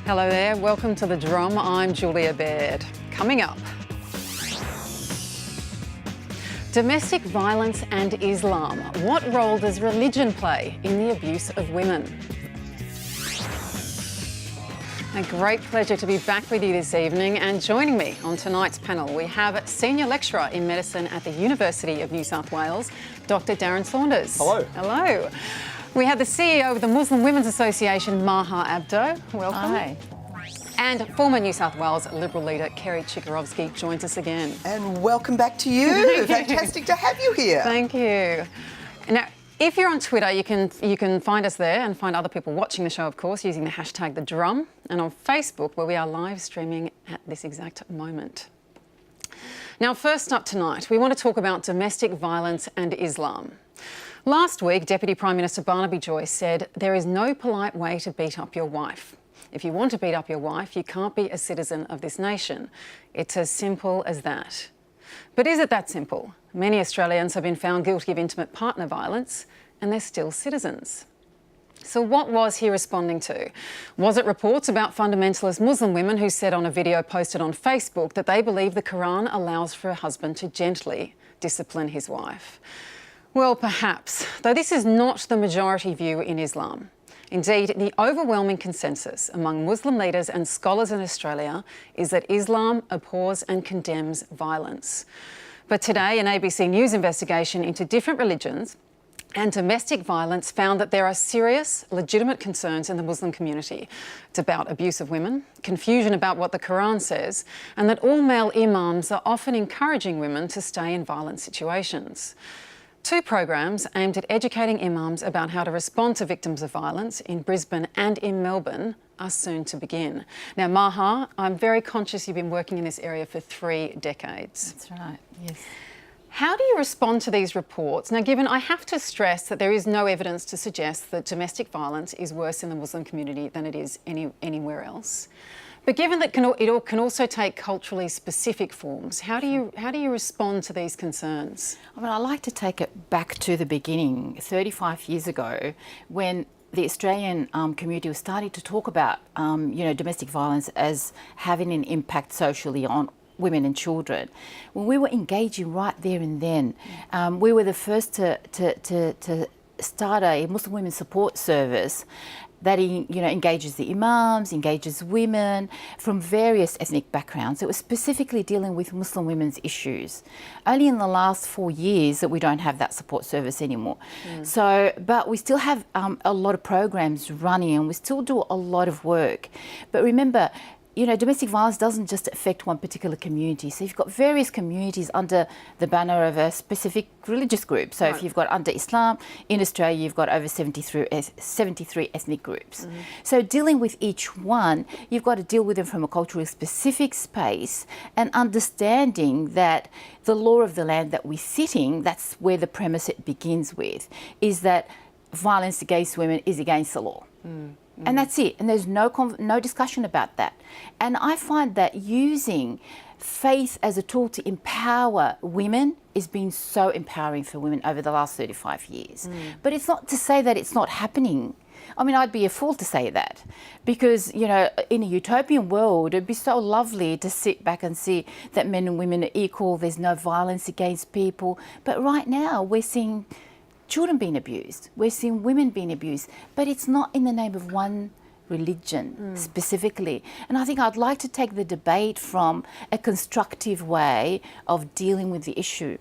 Hello there, welcome to The Drum. I'm Julia Baird. Coming up, domestic violence and Islam. What role does religion play in the abuse of women? A great pleasure to be back with you this evening, and joining me on tonight's panel we have Senior Lecturer in Medicine at the University of New South Wales, Dr. Darren Saunders. Hello. Hello. We have the CEO of the Muslim Women's Association, Maha Abdo. Welcome. Hi. And former New South Wales Liberal leader Kerry Chikarovski joins us again. And welcome back to you. Fantastic to have you here. Thank you. Now, if you're on Twitter, you can find us there and find other people watching the show, of course, using the hashtag TheDrum, and on Facebook, where we are live streaming at this exact moment. Now, first up tonight, we want to talk about domestic violence and Islam. Last week, Deputy Prime Minister Barnaby Joyce said, "There is no polite way to beat up your wife. If you want to beat up your wife, you can't be a citizen of this nation. It's as simple as that." But is it that simple? Many Australians have been found guilty of intimate partner violence, and they're still citizens. So what was he responding to? Was it reports about fundamentalist Muslim women who said on a video posted on Facebook that they believe the Quran allows for a husband to gently discipline his wife? Well, perhaps, though this is not the majority view in Islam. Indeed, the overwhelming consensus among Muslim leaders and scholars in Australia is that Islam abhors and condemns violence. But today, an ABC News investigation into different religions and domestic violence found that there are serious, legitimate concerns in the Muslim community. It's about abuse of women, confusion about what the Quran says, and that all male imams are often encouraging women to stay in violent situations. Two programs aimed at educating imams about how to respond to victims of violence in Brisbane and in Melbourne are soon to begin. Now, Maha, I'm very conscious you've been working in this area for 3 decades. That's right, yes. How do you respond to these reports? Now, given I have to stress that there is no evidence to suggest that domestic violence is worse in the Muslim community than it is anywhere else. But given that it can also take culturally specific forms, how do you respond to these concerns? I mean, I like to take it back to the beginning, 35 years ago, when the Australian community was starting to talk about, domestic violence as having an impact socially on women and children. When we were engaging right there and then, we were the first to start a Muslim women's support service that engages the imams, engages women from various ethnic backgrounds. It was specifically dealing with Muslim women's issues. Only in the last 4 years that we don't have that support service anymore. So, but we still have a lot of programs running, and we still do a lot of work. But remember, domestic violence doesn't just affect one particular community. So you've got various communities under the banner of a specific religious group. So if you've got under Islam, in Australia, you've got over 73 ethnic groups. So dealing with each one, you've got to deal with them from a culturally specific space, and understanding that the law of the land that we sit in, that's where the premise it begins with, is that violence against women is against the law. And that's it. And there's no discussion about that. And I find that using faith as a tool to empower women has been so empowering for women over the last 35 years. But it's not to say that it's not happening. I mean, I'd be a fool to say that, because, in a utopian world, it'd be so lovely to sit back and see that men and women are equal, there's no violence against people. But right now, we're seeing children being abused, we're seeing women being abused, but it's not in the name of one religion specifically. And I think I'd like to take the debate from a constructive way of dealing with the issue,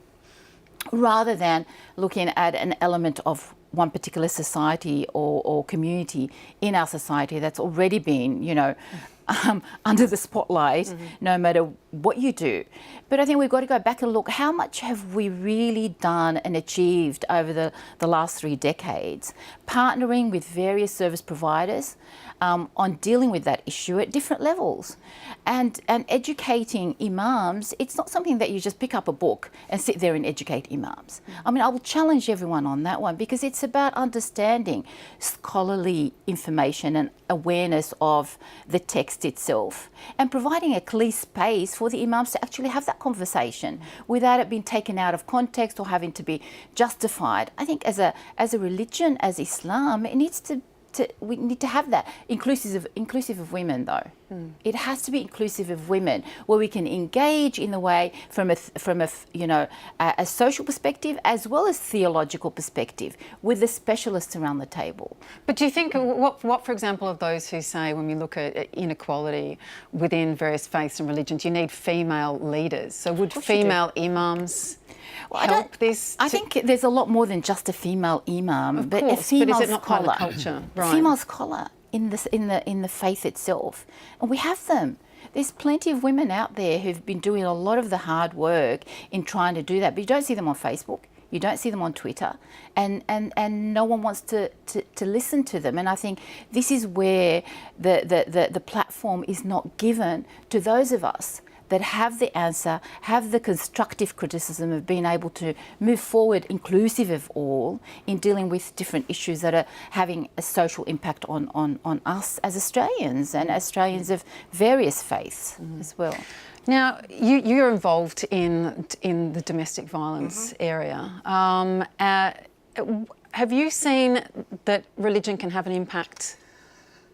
rather than looking at an element of one particular society or community in our society that's already been, under the spotlight, no matter what you do. But I think we've got to go back and look, how much have we really done and achieved over the last 3 decades, partnering with various service providers on dealing with that issue at different levels, and educating imams. It's not something that you just pick up a book and sit there and educate imams. I mean, I will challenge everyone on that one, because it's about understanding scholarly information and awareness of the text itself, and providing a clear space for the imams to actually have that conversation without it being taken out of context or having to be justified. I think as a religion, as Islam, it needs to we need to have that inclusive of women, though. It has to be inclusive of women, where we can engage in the way from a social perspective as well as theological perspective with the specialists around the table. But do you think, what for example, of those who say when we look at inequality within various faiths and religions, you need female leaders? So would female imams help this? I think there's a lot more than just a female imam, Of but course, a female but is it not scholar. part of the culture? Right. Female scholar in the faith itself, and we have them. There's plenty of women out there who've been doing a lot of the hard work in trying to do that, but you don't see them on Facebook. You don't see them on Twitter, and no one wants to listen to them. And I think this is where the platform is not given to those of us that have the answer, have the constructive criticism of being able to move forward inclusive of all in dealing with different issues that are having a social impact on us as Australians and Australians of various faiths as well. Now, you're involved in the domestic violence area. Have you seen that religion can have an impact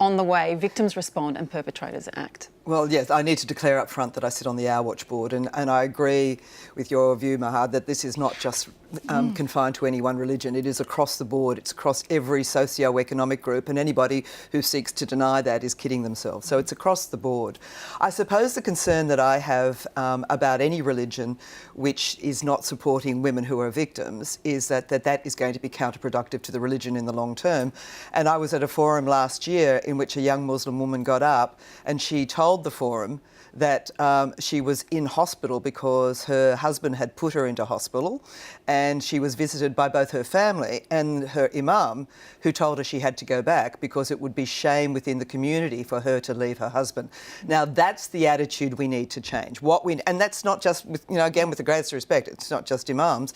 on the way victims respond and perpetrators act? Well, yes, I need to declare up front that I sit on the Our Watch board, and I agree with your view, Mahad, that this is not just confined to any one religion. It is across the board. It's across every socio-economic group, and anybody who seeks to deny that is kidding themselves. So it's across the board. I suppose the concern that I have about any religion which is not supporting women who are victims is that is going to be counterproductive to the religion in the long term. And I was at a forum last year in which a young Muslim woman got up and she told the forum that she was in hospital because her husband had put her into hospital, and she was visited by both her family and her imam, who told her she had to go back because it would be shame within the community for her to leave her husband. Now, that's the attitude we need to change. And that's not just, again, with the greatest respect, it's not just imams.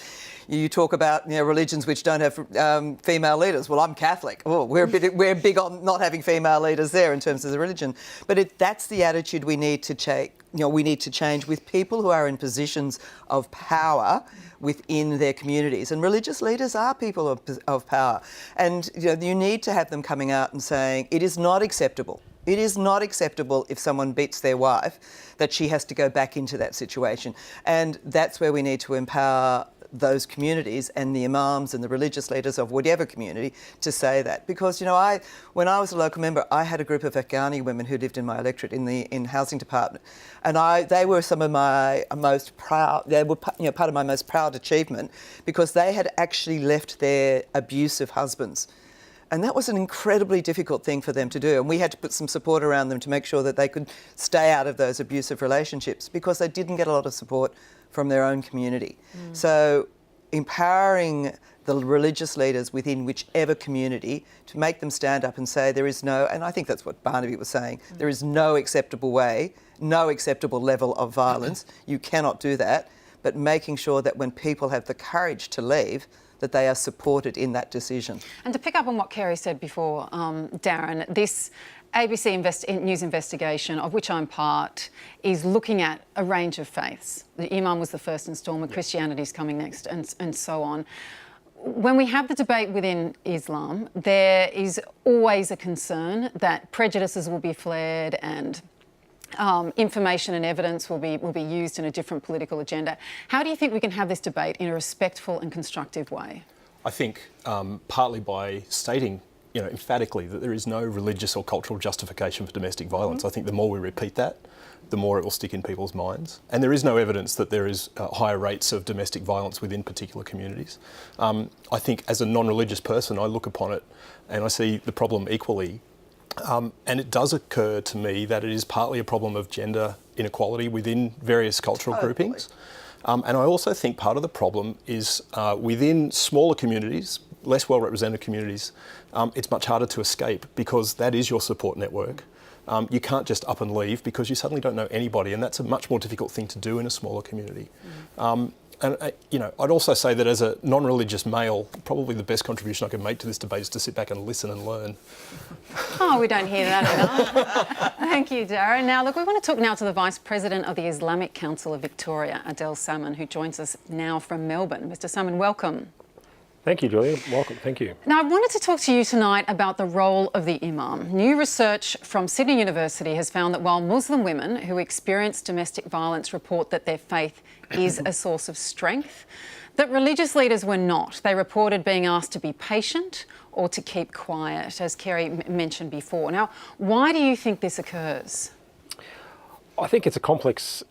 You talk about religions which don't have female leaders. Well, I'm Catholic. Oh, we're big on not having female leaders there in terms of the religion. But that's the attitude we need to change. We need to change with people who are in positions of power within their communities. And religious leaders are people of power. And you need to have them coming out and saying, it is not acceptable. It is not acceptable if someone beats their wife that she has to go back into that situation. And that's where we need to empower those communities and the imams and the religious leaders of whatever community to say that. Because, when I was a local member, I had a group of Afghani women who lived in my electorate in housing department. And they were some of my most proud, they were part of my most proud achievement because they had actually left their abusive husbands. And that was an incredibly difficult thing for them to do. And we had to put some support around them to make sure that they could stay out of those abusive relationships because they didn't get a lot of support from their own community. So empowering the religious leaders within whichever community to make them stand up and say there is no, and I think that's what Barnaby was saying, there is no acceptable way, no acceptable level of violence. You cannot do that. But making sure that when people have the courage to leave, that they are supported in that decision. And to pick up on what Kerry said before, Darren, this ABC News investigation, of which I'm part, is looking at a range of faiths. The Imam was the first instalment, Christianity's coming next, and so on. When we have the debate within Islam, there is always a concern that prejudices will be flared and information and evidence will be used in a different political agenda. How do you think we can have this debate in a respectful and constructive way? I think partly by stating emphatically that there is no religious or cultural justification for domestic violence. I think the more we repeat that, the more it will stick in people's minds. And there is no evidence that there is higher rates of domestic violence within particular communities. I think as a non-religious person, I look upon it and I see the problem equally. And it does occur to me that it is partly a problem of gender inequality within various cultural groupings. And I also think part of the problem is within smaller communities, less well-represented communities, it's much harder to escape because that is your support network. You can't just up and leave because you suddenly don't know anybody, and that's a much more difficult thing to do in a smaller community. I'd also say that as a non-religious male, probably the best contribution I can make to this debate is to sit back and listen and learn. Oh, we don't hear that enough. Thank you, Darren. Now, look, we want to talk now to the Vice President of the Islamic Council of Victoria, Adel Salman, who joins us now from Melbourne. Mr. Salman, welcome. Thank you, Julia. Welcome. Thank you. Now, I wanted to talk to you tonight about the role of the imam. New research from Sydney University has found that while Muslim women who experience domestic violence report that their faith is a source of strength, that religious leaders were not. They reported being asked to be patient or to keep quiet, as Kerry mentioned before. Now, why do you think this occurs? I think it's a complex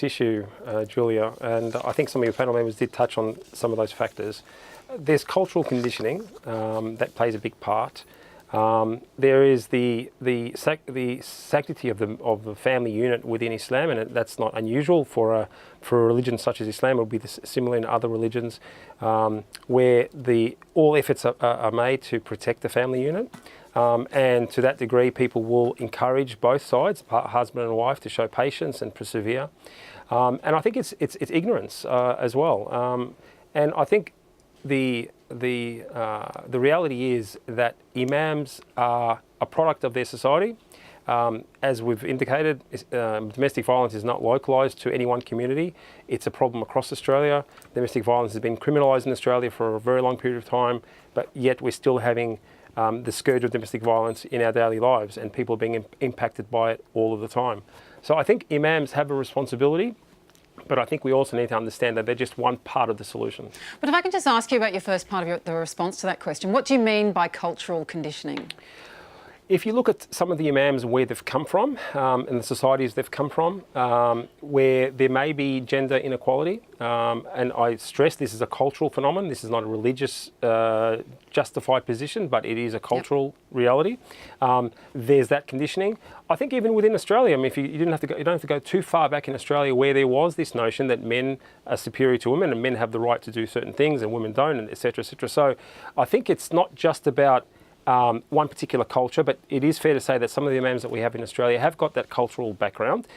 issue, Julia, and I think some of your panel members did touch on some of those factors. There's cultural conditioning that plays a big part. There is the sanctity of the family unit within Islam, and that's not unusual for a religion such as Islam. It would be similar in other religions, where all efforts are made to protect the family unit, and to that degree, people will encourage both sides, husband and wife, to show patience and persevere. And I think it's ignorance as well. And I think the reality is that imams are a product of their society. As we've indicated, domestic violence is not localised to any one community. It's a problem across Australia. Domestic violence has been criminalised in Australia for a very long period of time, but yet we're still having the scourge of domestic violence in our daily lives, and people are being impacted by it all of the time. So I think imams have a responsibility, but I think we also need to understand that they're just one part of the solution. But if I can just ask you about your first part of the response to that question, what do you mean by cultural conditioning? If you look at some of the imams where they've come from and the societies they've come from, where there may be gender inequality, and I stress this is a cultural phenomenon, this is not a religious justified position, but it is a cultural reality. There's that conditioning. I think even within Australia, I mean, if you don't have to go too far back in Australia, where there was this notion that men are superior to women and men have the right to do certain things and women don't, and et cetera, et cetera. So I think it's not just about one particular culture, but it is fair to say that some of the imams that we have in Australia have got that cultural background.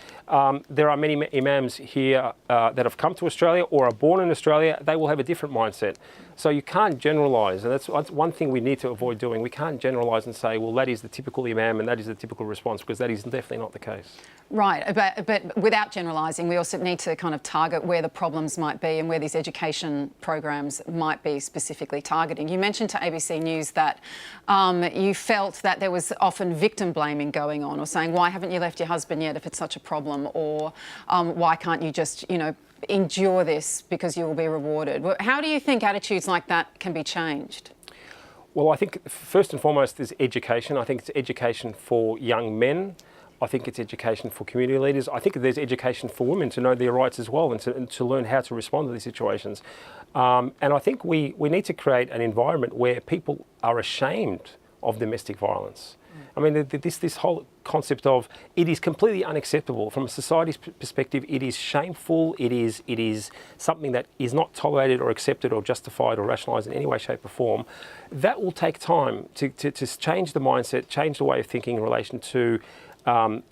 There are many imams here that have come to Australia or are born in Australia. They will have a different mindset. So you can't generalise, and that's one thing we need to avoid doing. We can't generalise and say, well, that is the typical imam and that is the typical response, because that is definitely not the case. Right, but without generalising, we also need to kind of target where the problems might be and where these education programs might be specifically targeting. You mentioned to ABC News that you felt that there was often victim blaming going on, or saying, why haven't you left your husband yet if it's such a problem, or why can't you just, endure this because you will be rewarded. How do you think attitudes like that can be changed? Well, I think first and foremost is education. I think it's education for young men. I think it's education for community leaders. I think there's education for women to know their rights as well, and to learn how to respond to these situations. And I think we need to create an environment where people are ashamed of domestic violence. I mean, this whole concept of it is completely unacceptable from a society's perspective. It is shameful. It is something that is not tolerated or accepted or justified or rationalised in any way, shape or form. That will take time to change the mindset, change the way of thinking in relation to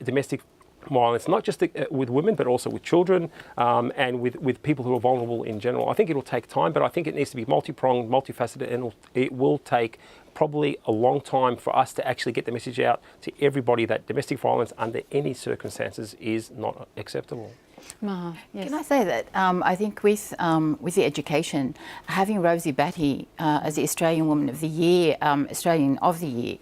domestic violence, not just with women, but also with children and with people who are vulnerable in general. I think it'll take time, but I think it needs to be multi-pronged, multifaceted, and it will take probably a long time for us to actually get the message out to everybody that domestic violence under any circumstances is not acceptable. Maha, yes. Can I say that I think with the education, having Rosie Batty as the Australian Woman of the Year, Australian of the Year,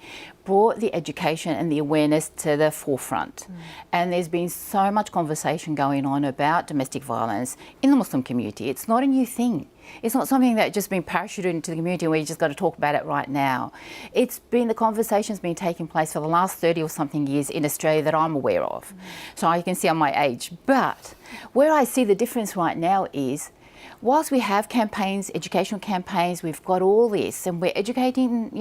brought the education and the awareness to the forefront. And there's been so much conversation going on about domestic violence in the Muslim community. It's not a new thing. It's not something that just been parachuted into the community where you just got to talk about it right now. The conversation's been taking place for the last 30 or something years in Australia that I'm aware of. So you can see on my age. But where I see the difference right now is, whilst we have campaigns, educational campaigns, we've got all this and we're educating,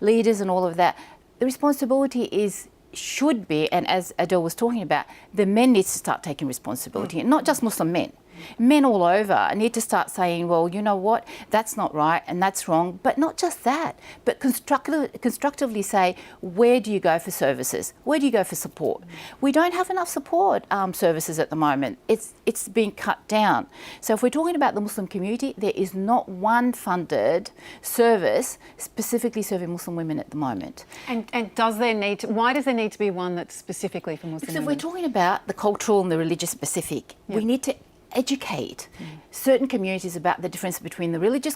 leaders and all of that, the responsibility should be, and as Adele was talking about, the men need to start taking responsibility, and not just Muslim men. Men all over need to start saying, well, you know what, that's not right and that's wrong. But not just that, but constructively say, where do you go for services? Where do you go for support? We don't have enough support services at the moment. It's being cut down. So if we're talking about the Muslim community, there is not one funded service specifically serving Muslim women at the moment. And why does there need to be one that's specifically for Muslim Because women? if we're talking about the cultural and the religious specific, we need to educate certain communities about the difference between the religious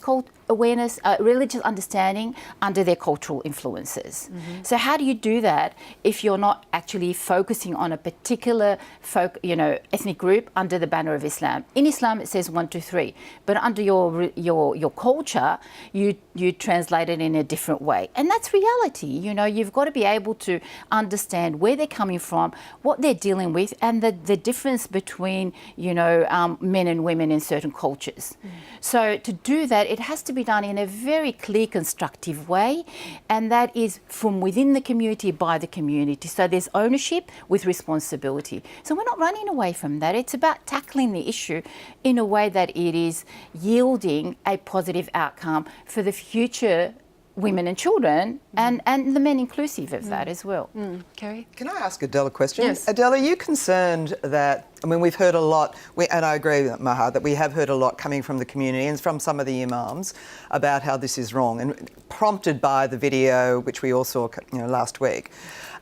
awareness, religious understanding under their cultural influences. So how do you do that if you're not actually focusing on a particular ethnic group under the banner of Islam? In Islam, it says 1, 2, 3, but under your culture, you translate it in a different way, and that's reality. You know, you've got to be able to understand where they're coming from, what they're dealing with, and the difference between men and women in certain cultures. So to do that, it has to be done in a very clear, constructive way, and that is from within the community, by the community. So there's ownership with responsibility. So we're not running away from that. It's about tackling the issue in a way that it is yielding a positive outcome for the future women and children, and the men inclusive of that as well. Kerry? Can I ask Adele a question? Yes. Adele, are you concerned that, I mean, we've heard a lot, and I agree with Maha, that we have heard a lot coming from the community and from some of the imams about how this is wrong, and prompted by the video which we all saw last week.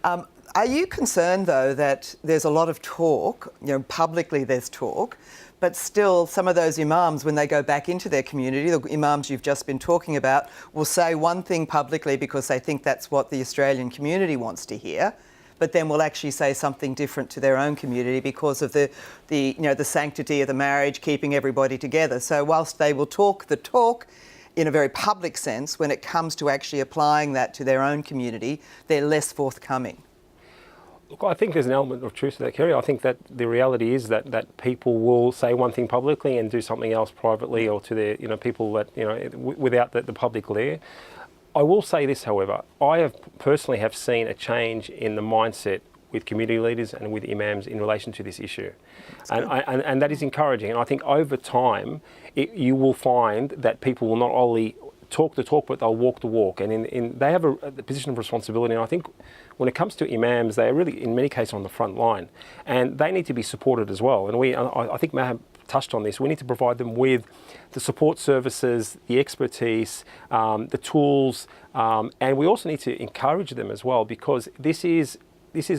Are you concerned, though, that there's a lot of talk, publicly there's talk, but still some of those imams, when they go back into their community, the imams you've just been talking about, will say one thing publicly because they think that's what the Australian community wants to hear, but then will actually say something different to their own community because of the sanctity of the marriage, keeping everybody together. So whilst they will talk the talk in a very public sense, when it comes to actually applying that to their own community, they're less forthcoming. Look, I think there's an element of truth to that, Kerry. I think that the reality is that people will say one thing publicly and do something else privately, or to their people that without the public glare. I will say this, however, I have personally seen a change in the mindset with community leaders and with imams in relation to this issue, and that is encouraging. And I think over time, you will find that people will not only talk the talk, but they'll walk the walk, and they have a position of responsibility. And I think when it comes to imams, they are really, in many cases, on the front line, and they need to be supported as well. And I think Mahab touched on this. We need to provide them with the support services, the expertise, the tools, and we also need to encourage them as well, because this is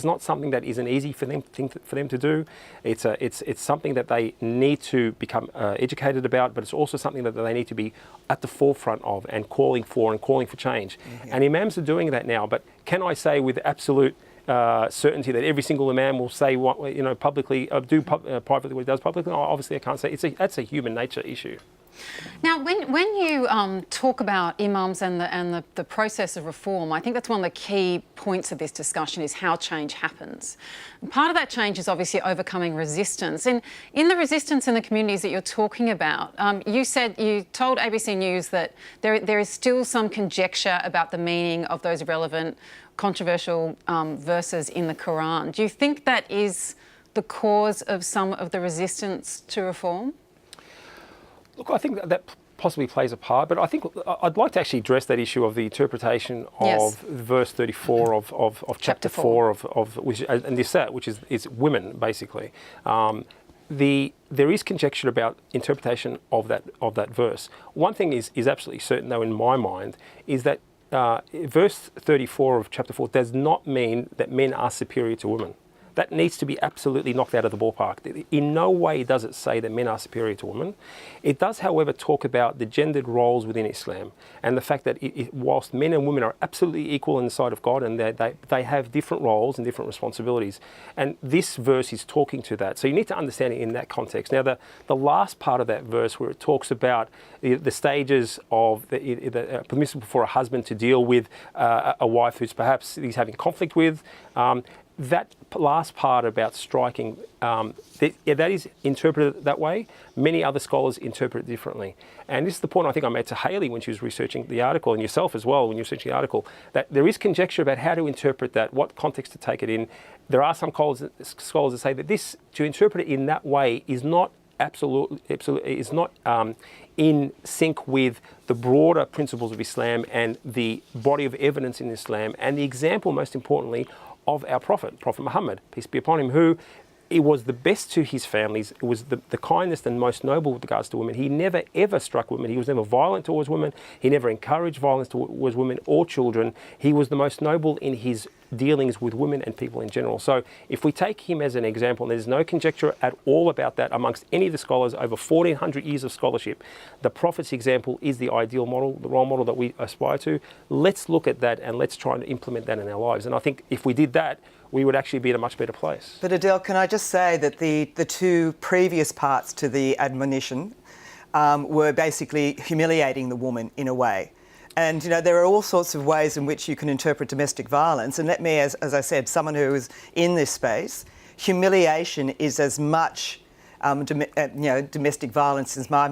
not something that isn't easy for them to do. It's something that they need to become educated about, but it's also something that they need to be at the forefront of and calling for change. And imams are doing that now. But can I say with absolute certainty that every single imam will say what publicly, privately what he does publicly? No, obviously, I can't say. That's a human nature issue. Now, when you talk about imams and the process of reform, I think that's one of the key points of this discussion is how change happens. And part of that change is obviously overcoming resistance. And in the resistance in the communities that you're talking about, you told ABC News that there is still some conjecture about the meaning of those relevant, controversial verses in the Quran. Do you think that is the cause of some of the resistance to reform? Look, I think that possibly plays a part, but I think I'd like to actually address that issue of the interpretation of verse 34 of chapter 4 of which is women, basically. There is conjecture about interpretation of that verse. One thing is absolutely certain, though, in my mind, is that verse 34 of chapter 4 does not mean that men are superior to women. That needs to be absolutely knocked out of the ballpark. In no way does it say that men are superior to women. It does, however, talk about the gendered roles within Islam and the fact that whilst men and women are absolutely equal in the sight of God, and they have different roles and different responsibilities. And this verse is talking to that. So you need to understand it in that context. Now, the last part of that verse where it talks about the stages of permissible for a husband to deal with a wife who's perhaps he's having conflict with, that last part about striking, that is interpreted that way. Many other scholars interpret it differently. And this is the point I think I made to Hayley when she was researching the article, and yourself as well when you're researching the article, that there is conjecture about how to interpret that, what context to take it in. There are some scholars that say that this, to interpret it in that way, is not is not in sync with the broader principles of Islam and the body of evidence in Islam, and the example, most importantly, of our Prophet Muhammad, peace be upon him, who it was the best to his families. It was the kindest and most noble with regards to women. He never ever struck women. He was never violent towards women. He never encouraged violence towards women or children. He was the most noble in his dealings with women and people in general. So if we take him as an example, and there's no conjecture at all about that amongst any of the scholars over 1,400 years of scholarship, the Prophet's example is the ideal model, the role model that we aspire to. Let's look at that and let's try and implement that in our lives. And I think if we did that, we would actually be in a much better place. But Adele, can I just say that the two previous parts to the admonition were basically humiliating the woman in a way. And, you know, there are all sorts of ways in which you can interpret domestic violence. And let me, as I said, someone who is in this space, humiliation is as much domestic violence in my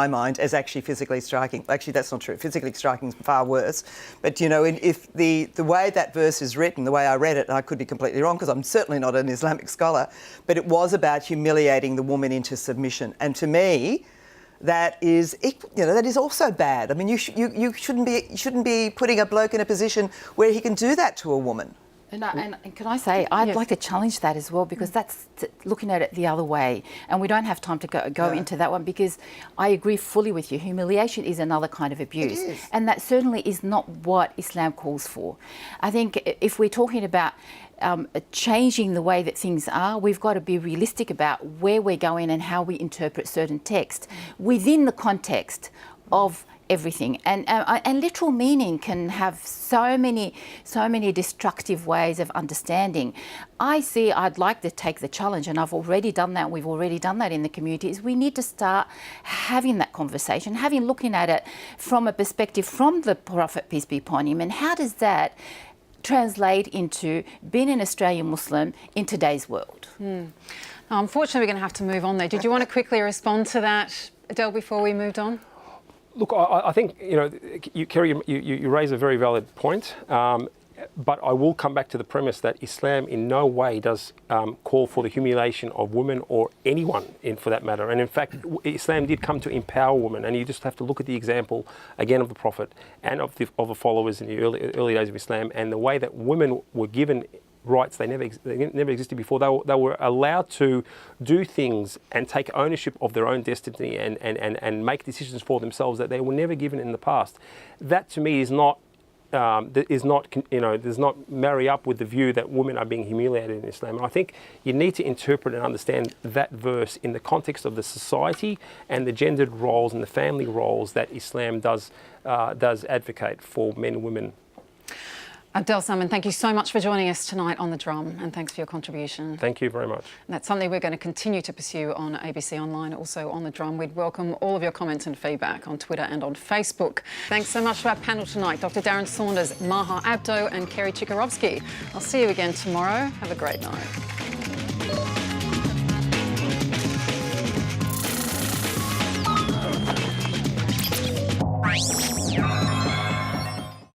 mind, as actually physically striking. Actually, that's not true. Physically striking is far worse. But, you know, if the way that verse is written, the way I read it, and I could be completely wrong because I'm certainly not an Islamic scholar, but it was about humiliating the woman into submission. And to me, that is also bad. I mean, you shouldn't be putting a bloke in a position where he can do that to a woman. And can I say, I'd like to challenge that as well, because that's looking at it the other way. And we don't have time to go into that one, because I agree fully with you. Humiliation is another kind of abuse. It is. And that certainly is not what Islam calls for. I think if we're talking about changing the way that things are, we've got to be realistic about where we're going and how we interpret certain text within the context of everything. And literal meaning can have so many destructive ways of understanding. I'd like to take the challenge, and I've already done that, we've already done that in the community, is we need to start having that conversation, looking at it from a perspective from the Prophet, peace be upon him, and how does that translate into being an Australian Muslim in today's world. Unfortunately, we're going to have to move on there. Did you want to quickly respond to that, Adele, before we moved on? Look, I think, Kerry, you raise a very valid point. But I will come back to the premise that Islam in no way does call for the humiliation of women or anyone, for that matter. And in fact, Islam did come to empower women. And you just have to look at the example, again, of the Prophet and of the followers in the early days of Islam, and the way that women were given rights they never existed before. They were allowed to do things and take ownership of their own destiny and make decisions for themselves that they were never given in the past. That, to me, does not marry up with the view that women are being humiliated in Islam. And I think you need to interpret and understand that verse in the context of the society and the gendered roles and the family roles that Islam does advocate for men and women. Abdel Salman, thank you so much for joining us tonight on The Drum, and thanks for your contribution. Thank you very much. And that's something we're going to continue to pursue on ABC Online, also on The Drum. We'd welcome all of your comments and feedback on Twitter and on Facebook. Thanks so much to our panel tonight, Dr. Darren Saunders, Maha Abdo and Kerry Chikarovsky. I'll see you again tomorrow. Have a great night.